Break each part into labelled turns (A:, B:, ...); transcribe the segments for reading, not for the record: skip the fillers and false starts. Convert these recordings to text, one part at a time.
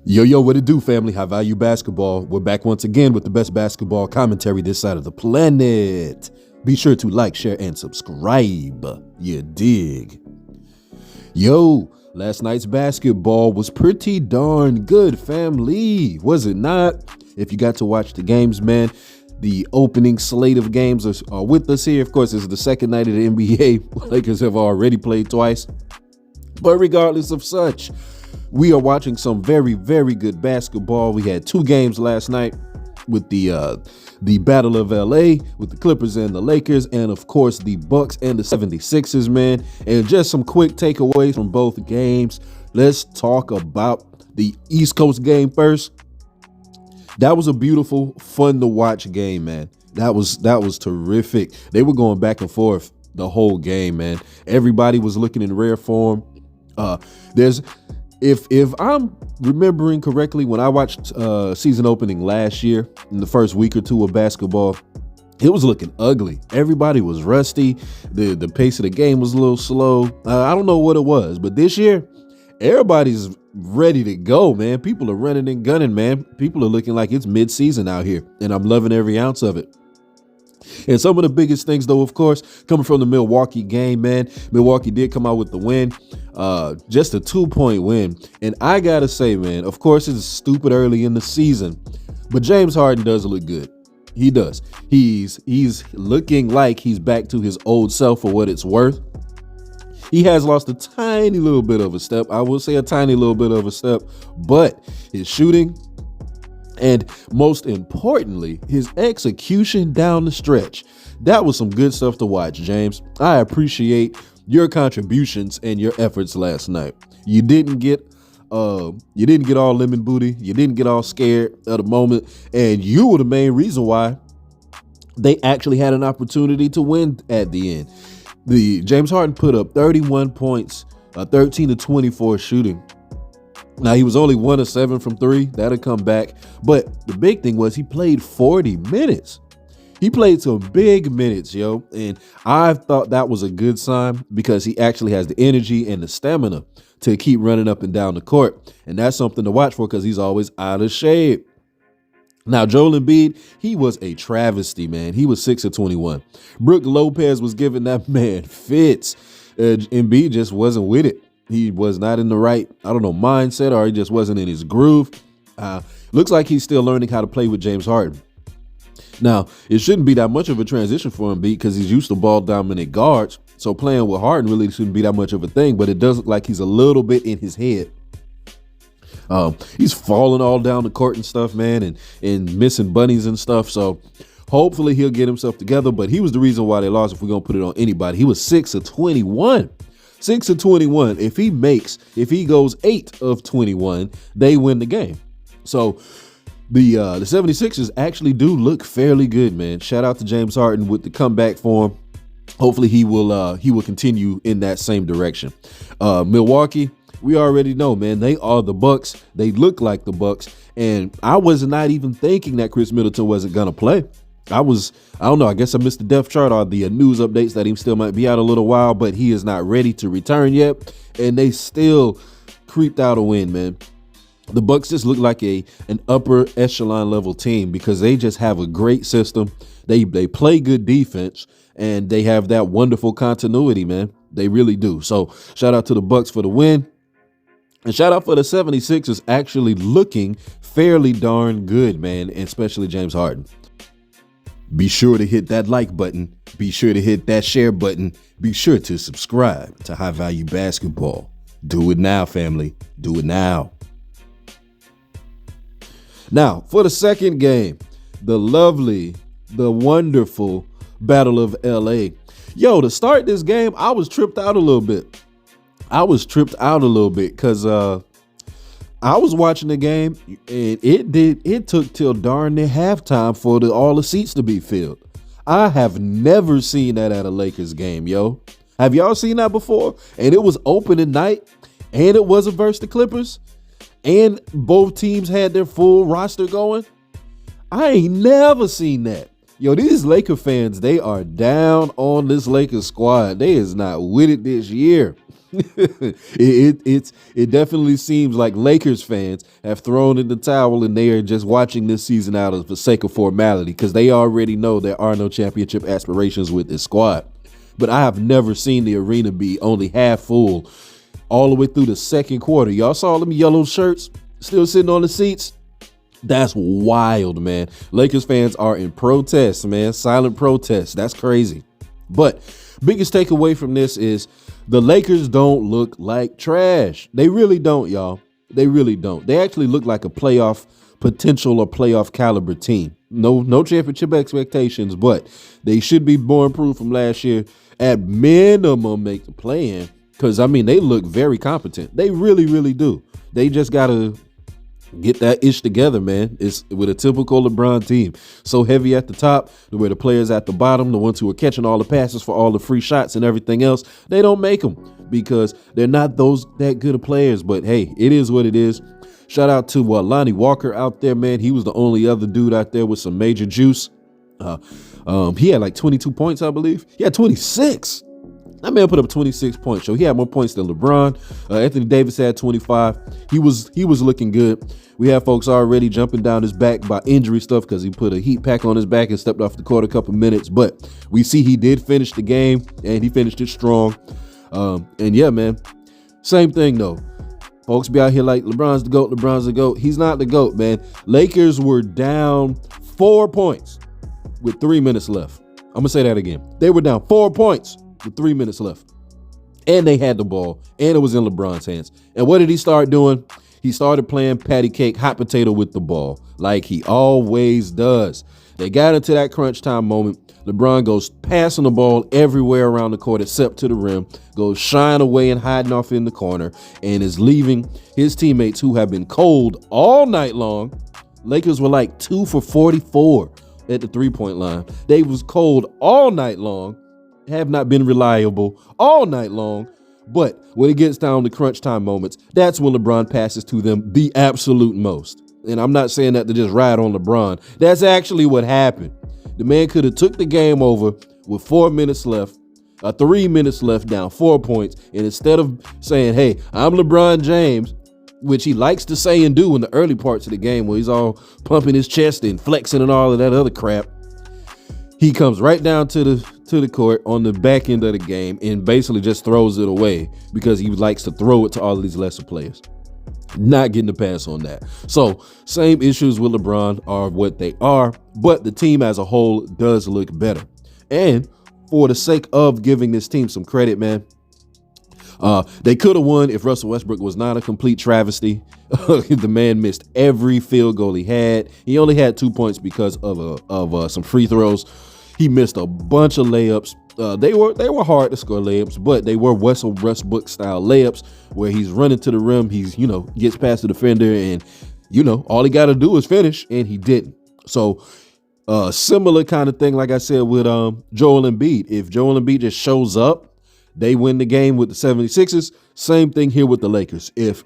A: Yo, what it do, family? High value basketball. We're back once again with the best basketball commentary this side of the planet. Be sure to like, share, and subscribe. You dig? Yo, last night's basketball was pretty darn good, family. Was it not? If you got to watch the games, man, the opening slate of games are with us here. Of course, it's the second night of the NBA. Lakers have already played twice. But regardless of such, we are watching some very, very good basketball. We had two games last night with the Battle of LA with the Clippers and the Lakers, and of course the Bucks and the 76ers, man. And just some quick takeaways from both games. Let's talk about the East Coast game first. That was a beautiful, fun to watch game, man. That was terrific. They were going back and forth the whole game, man. Everybody was looking in rare form. If I'm remembering correctly, when I watched season opening last year in the first week or two of basketball, it was looking ugly. Everybody was rusty. The pace of the game was a little slow. I don't know what it was, but this year, everybody's ready to go, man. People are running and gunning, man. People are looking like it's mid-season out here, and I'm loving every ounce of it. And some of the biggest things, though, of course, coming from the Milwaukee game, man. Milwaukee did come out with the win, just a 2-point win. And I got to say, man, of course, it's stupid early in the season, but James Harden does look good. He does. He's looking like he's back to his old self for what it's worth. He has lost a tiny little bit of a step. I will say a tiny little bit of a step, but his shooting, and most importantly, his execution down the stretch. That was some good stuff to watch, James. I appreciate your contributions and your efforts last night. You didn't get all lemon booty. You didn't get all scared at the moment. And you were the main reason why they actually had an opportunity to win at the end. The James Harden put up 31 points, 13 to 24 shooting. Now, he was only 1 of 7 from 3. That'll come back. But the big thing was he played 40 minutes. He played some big minutes, yo. And I thought that was a good sign because he actually has the energy and the stamina to keep running up and down the court. And that's something to watch for because he's always out of shape. Now, Joel Embiid, he was a travesty, man. He was 6 of 21. Brook Lopez was giving that man fits. Embiid just wasn't with it. He was not in the right, mindset, or he just wasn't in his groove. Looks like he's still learning how to play with James Harden. Now, it shouldn't be that much of a transition for him because he's used to ball-dominant guards. So playing with Harden really shouldn't be that much of a thing, but it does look like he's a little bit in his head. He's falling all down the court and stuff, man, and missing bunnies and stuff. So hopefully he'll get himself together, but he was the reason why they lost if we're going to put it on anybody. He was 6 of 21. 6 of 21. If he goes 8 of 21, they win the game. So the 76ers actually do look fairly good, man. Shout out to James Harden with the comeback form. Hopefully he will continue in that same direction. Milwaukee, we already know, man, they are the Bucks. They look like the Bucks. And I was not even thinking that Chris Middleton wasn't going to play. I don't know, I guess I missed the depth chart or the news updates that he still might be out a little while, but he is not ready to return yet. And they still creeped out a win, man. The Bucks just look like an upper echelon level team because they just have a great system. They play good defense and they have that wonderful continuity, man. They really do. So shout out to the Bucks for the win. And shout out for the 76ers actually looking fairly darn good, man, and especially James Harden. Be sure to hit that like button. Be sure to hit that share button. Be sure to subscribe to High Value Basketball. Do it now, family. Do it now. Now, for the second game, the wonderful Battle of LA. Yo, to start this game, I was tripped out a little bit. Because I was watching the game and it took till darn near halftime for all the seats to be filled. I have never seen that at a Lakers game, yo. Have y'all seen that before? And it was opening night and it was versus the Clippers and both teams had their full roster going. I ain't never seen that. Yo, these Laker fans, they are down on this Lakers squad. They is not with it this year. It definitely seems like Lakers fans have thrown in the towel and they are just watching this season out of the sake of formality because they already know there are no championship aspirations with this squad. But I have never seen the arena be only half full all the way through the second quarter. Y'all saw them yellow shirts still sitting on the seats? That's wild, man. Lakers fans are in protest, man. Silent protest. That's crazy. But biggest takeaway from this is the Lakers don't look like trash. They really don't, y'all. They really don't. They actually look like a playoff potential or playoff caliber team. No championship expectations, but they should be more improved from last year. At minimum, make the play-in because, I mean, they look very competent. They really, really do. They just got to get that ish together, man. It's with a typical LeBron team. So heavy at the top, where the players at the bottom, the ones who are catching all the passes for all the free shots and everything else, they don't make them because they're not that good of players. But hey, it is what it is. Shout out to Lonnie Walker out there, man. He was the only other dude out there with some major juice. He had like 22 points, I believe. He had 26. That man put up 26 points. So he had more points than LeBron. Anthony Davis had 25. He was looking good. We have folks already jumping down his back by injury stuff because he put a heat pack on his back and stepped off the court a couple minutes. But we see he did finish the game and he finished it strong. And yeah, man, same thing though. Folks be out here like LeBron's the GOAT, LeBron's the GOAT. He's not the GOAT, man. Lakers were down 4 points with 3 minutes left. I'm going to say that again. They were down 4 points with 3 minutes left. And they had the ball, and it was in LeBron's hands. And what did he start doing? He started playing patty cake, hot potato with the ball, like he always does. They got into that crunch time moment. LeBron goes passing the ball everywhere around the court except to the rim, goes shying away and hiding off in the corner, and is leaving his teammates who have been cold all night long. Lakers were like 2 for 44 at the three-point line. They was cold all night long, have not been reliable all night long. But when it gets down to crunch time moments, that's when LeBron passes to them the absolute most. And I'm not saying that to just ride on LeBron. That's actually what happened. The man could have took the game over with 4 minutes left, 3 minutes left, down 4 points. And instead of saying, hey, I'm LeBron James, which he likes to say and do in the early parts of the game where he's all pumping his chest and flexing and all of that other crap, he comes right down to the court on the back end of the game and basically just throws it away because he likes to throw it to all of these lesser players. Not getting the pass on that. So same issues with LeBron are what they are, but the team as a whole does look better. And for the sake of giving this team some credit, man, they could have won if Russell Westbrook was not a complete travesty. The man missed every field goal he had. He only had 2 points because of some free throws. He missed a bunch of layups. They were hard to score layups, but they were Russell Westbrook style layups where he's running to the rim. He's, gets past the defender and, all he got to do is finish, and he didn't. So similar kind of thing, like I said, with Joel Embiid. If Joel Embiid just shows up, they win the game with the 76ers. Same thing here with the Lakers. If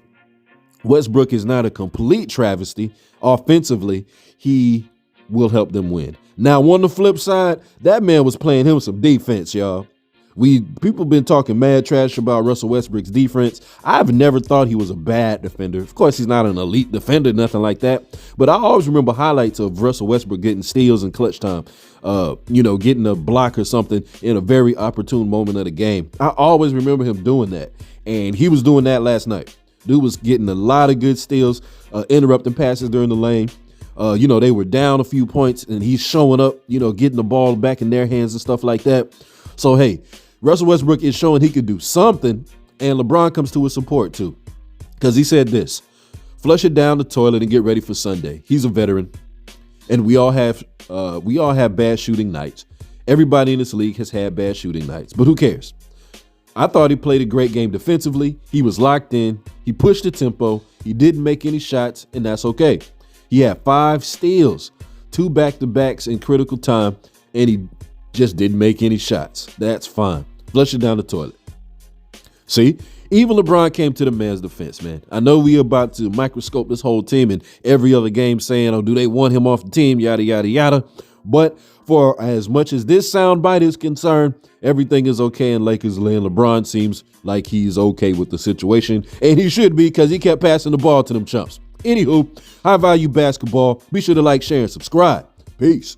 A: Westbrook is not a complete travesty offensively, he will help them win. Now, on the flip side, that man was playing him some defense, y'all. People been talking mad trash about Russell Westbrook's defense. I've never thought he was a bad defender. Of course, he's not an elite defender, nothing like that. But I always remember highlights of Russell Westbrook getting steals in clutch time, getting a block or something in a very opportune moment of the game. I always remember him doing that. And he was doing that last night. Dude was getting a lot of good steals, interrupting passes during the lane. They were down a few points and he's showing up, getting the ball back in their hands and stuff like that. So, hey, Russell Westbrook is showing he could do something, and LeBron comes to his support too, because he said this: flush it down the toilet and get ready for Sunday. He's a veteran, and we all have bad shooting nights. Everybody in this league has had bad shooting nights, but who cares? I thought he played a great game defensively. He was locked in. He pushed the tempo. He didn't make any shots, and that's okay. He had 5 steals, 2 back-to-backs in critical time, and he just didn't make any shots. That's fine. Flush it down the toilet. See, even LeBron came to the man's defense, man. I know we about to microscope this whole team and every other game saying, oh, do they want him off the team, yada, yada, yada. But for as much as this soundbite is concerned, everything is okay in Lakers land. LeBron seems like he's okay with the situation, and he should be because he kept passing the ball to them chumps. Anywho, high value basketball. Be sure to like, share, and subscribe. Peace.